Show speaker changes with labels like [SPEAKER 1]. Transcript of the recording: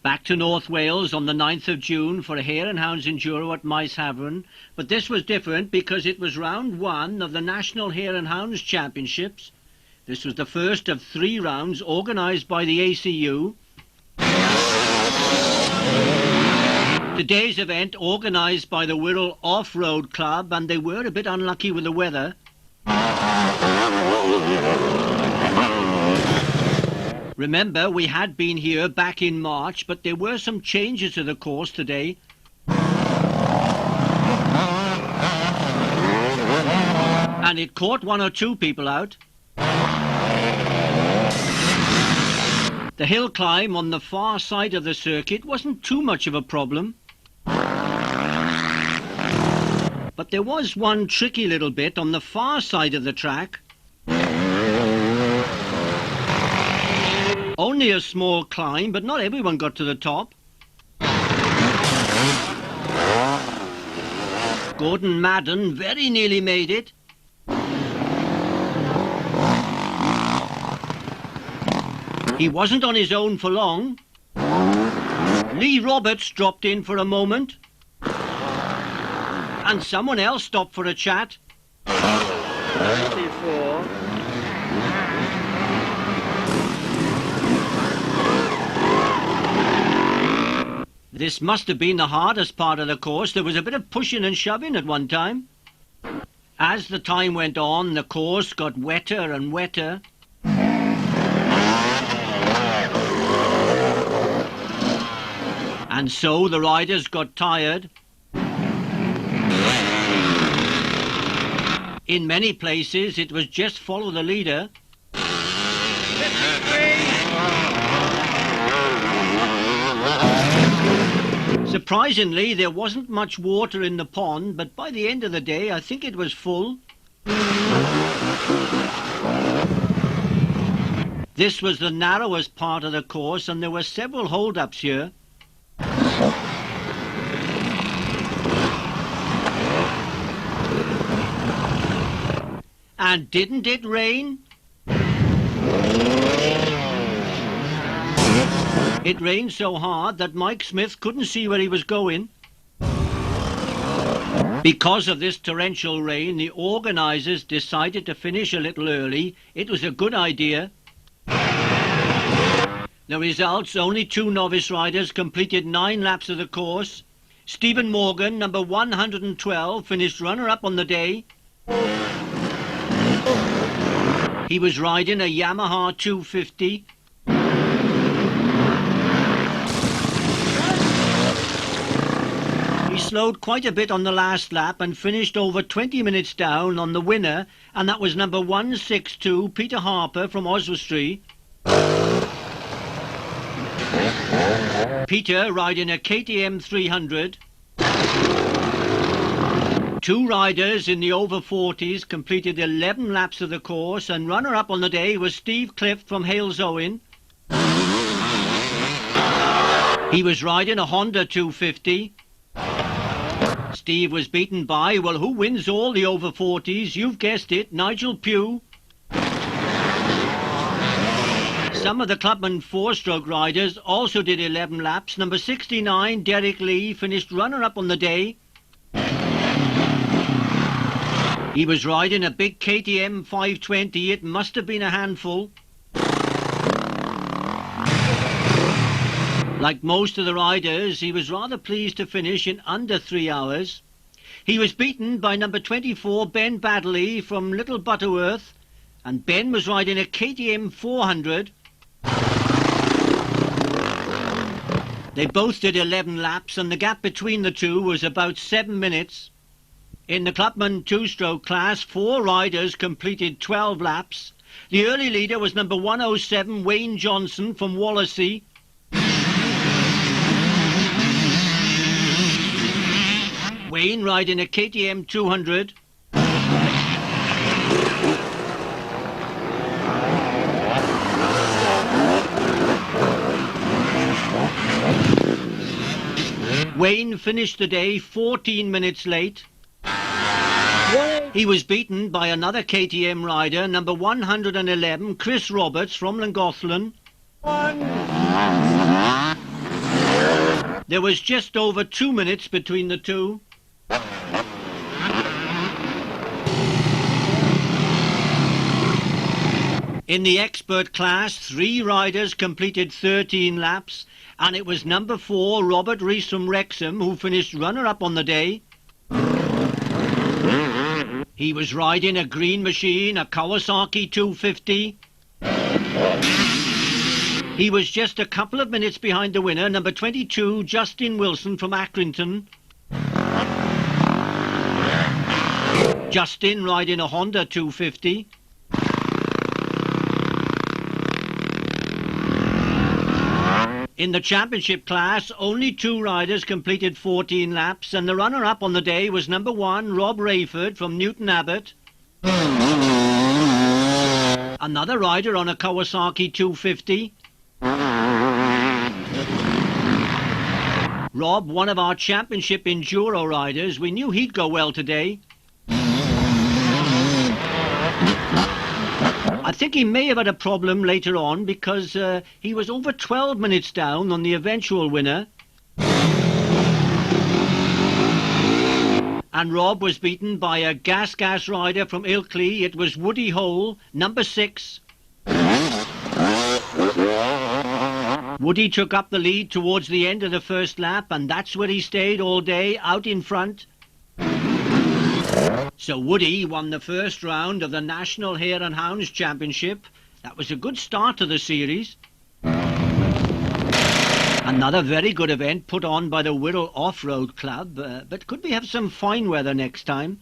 [SPEAKER 1] Back to North Wales on the 9th of June for a Hare and Hounds Enduro at Maeshafn, but this was different because it was round 1 of the National Hare and Hounds Championships. This was the first of 3 rounds organised by the ACU. Today's event organised by the Wirral Off-Road Club, and they were a bit unlucky with the weather. Remember, we had been here back in March, but there were some changes to the course today. And it caught 1 or 2 people out. The hill climb on the far side of the circuit wasn't too much of a problem. But there was one tricky little bit on the far side of the track. Only a small climb, but not everyone got to the top. Gordon Madden very nearly made it. He wasn't on his own for long. Lee Roberts dropped in for a moment. And someone else stopped for a chat.
[SPEAKER 2] 24.
[SPEAKER 1] This must have been the hardest part of the course. There was a bit of pushing and shoving at one time. As the time went on, the course got wetter and wetter. And so the riders got tired. In many places it was just follow the leader. Surprisingly, there wasn't much water in the pond, but by the end of the day I think it was full. This was the narrowest part of the course, and there were several hold-ups here. And didn't it rain? It rained so hard that Mike Smith couldn't see where he was going. Because of this torrential rain, the organisers decided to finish a little early. It was a good idea. The results: only 2 novice riders completed 9 laps of the course. Stephen Morgan, number 112, finished runner-up on the day. He was riding a Yamaha 250. He slowed quite a bit on the last lap and finished over 20 minutes down on the winner, and that was number 162, Peter Harper from Oswestry. Peter riding a KTM 300. 2 riders in the over 40s completed 11 laps of the course, and runner-up on the day was Steve Clift from Halesowen. He was riding a Honda 250. Steve was beaten by, well, who wins all the over 40s? You've guessed it, Nigel Pugh. Some of the Clubman 4-stroke riders also did 11 laps. Number 69, Derek Lee, finished runner-up on the day. He was riding a big KTM 520. It must have been a handful. Like most of the riders, he was rather pleased to finish in under 3 hours. He was beaten by number 24, Ben Baddeley from Little Butterworth, and Ben was riding a KTM 400. They both did 11 laps, and the gap between the two was about 7 minutes. In the Clubman 2-stroke class, 4 riders completed 12 laps. The early leader was number 107, Wayne Johnson from Wallasey. Wayne riding a KTM 200. Wayne finished the day 14 minutes late. He was beaten by another KTM rider, number 111, Chris Roberts from Llangollen. There was just over 2 minutes between the two. In the expert class, 3 riders completed 13 laps, and it was number 4, Robert Rees from Wrexham, who finished runner-up on the day. He was riding a green machine, a Kawasaki 250. He was just a couple of minutes behind the winner, number 22, Justin Wilson from Accrington. Justin riding a Honda 250. In the championship class, only 2 riders completed 14 laps, and the runner-up on the day was number 1, Rob Rayford from Newton Abbot. Another rider on a Kawasaki 250. Rob, one of our championship enduro riders, we knew he'd go well today. I think he may have had a problem later on because he was over 12 minutes down on the eventual winner. And Rob was beaten by a gas rider from Ilkley. It was Woody Hole, number 6. Woody took up the lead towards the end of the first lap, and that's where he stayed all day, out in front. So Woody won the first round of the National Hare and Hounds Championship. That was a good start to the series. Another very good event put on by the Wirral Off-Road Club, but could we have some fine weather next time?